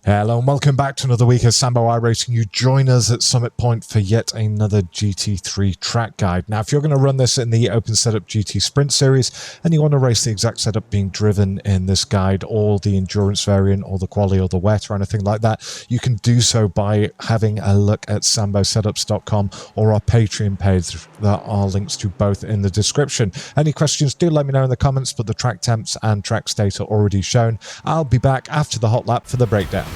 Hello and welcome back to another week of Sambo iRacing. You join us at Summit Point for yet another GT3 track guide. Now, if you're going to run this in the Open Setup GT Sprint Series and you want to race the exact setup being driven in this guide, or the endurance variant, or the quali, or the wet, or anything like that, you can do so by having a look at sambosetups.com or our Patreon page. There are links to both in the description. Any questions, do let me know in the comments, but the track temps and track state are already shown. I'll be back after the hot lap for the breakdown.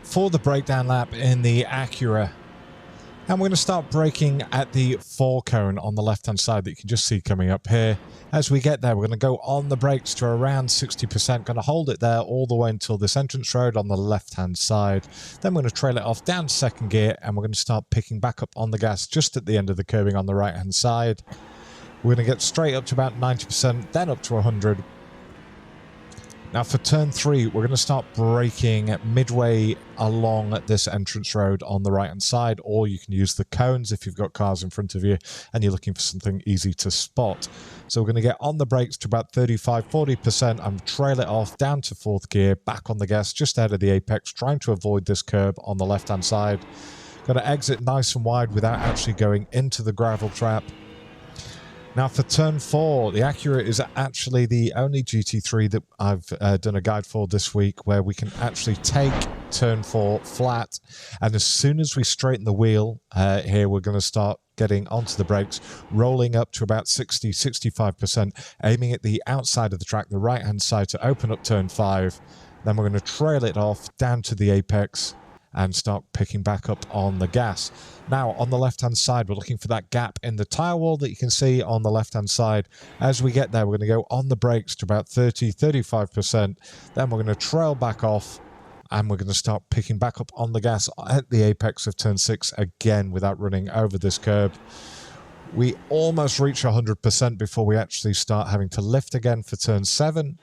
For the breakdown lap in the Acura, and we're going to start braking at the forecone on the left hand side that you can just see coming up here. As we get there, we're going to go on the brakes to around 60%, going to hold it there all the way until this entrance road on the left hand side. Then we're going to trail it off down to second gear, and we're going to start picking back up on the gas just at the end of the curbing on the right hand side. We're going to get straight up to about 90%, then up to 100. Now for turn 3, we're going to start braking midway along this entrance road on the right hand side, or you can use the cones if you've got cars in front of you and you're looking for something easy to spot. So we're going to get on the brakes to about 35-40% and trail it off down to 4th gear, back on the gas just out of the apex, trying to avoid this curb on the left hand side. Got to exit nice and wide without actually going into the gravel trap. Now for turn 4, the Acura is actually the only GT3 that I've done a guide for this week where we can actually take turn 4 flat, and as soon as we straighten the wheel here, we're going to start getting onto the brakes, rolling up to about 60-65%, aiming at the outside of the track, the right hand side, to open up turn 5. Then we're going to trail it off down to the apex and start picking back up on the gas. Now on the left hand side, we're looking for that gap in the tyre wall that you can see on the left hand side. As we get there, we're going to go on the brakes to about 30-35%. Then we're going to trail back off, and we're going to start picking back up on the gas at the apex of turn 6 again without running over this curb. We almost reach 100% before we actually start having to lift again for turn 7.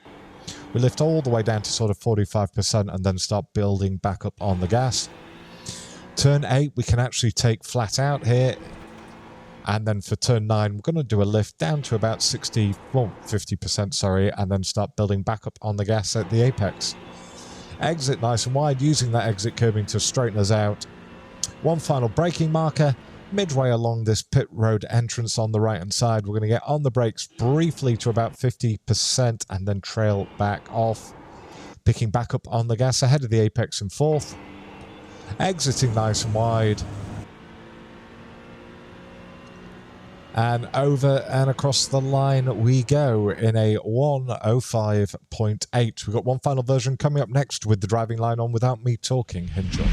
We lift all the way down to sort of 45% and then start building back up on the gas. Turn 8, we can actually take flat out here. And then for turn 9, we're going to do a lift down to about 50%, sorry, and then start building back up on the gas at the apex. Exit nice and wide, using that exit curbing to straighten us out. One final braking marker. Midway along this pit road entrance on the right hand side, we're going to get on the brakes briefly to about 50% and then trail back off, picking back up on the gas ahead of the apex in 4th, exiting nice and wide, and over and across the line we go in a 1:05.8. We've got one final version coming up next with the driving line on without me talking. Enjoy.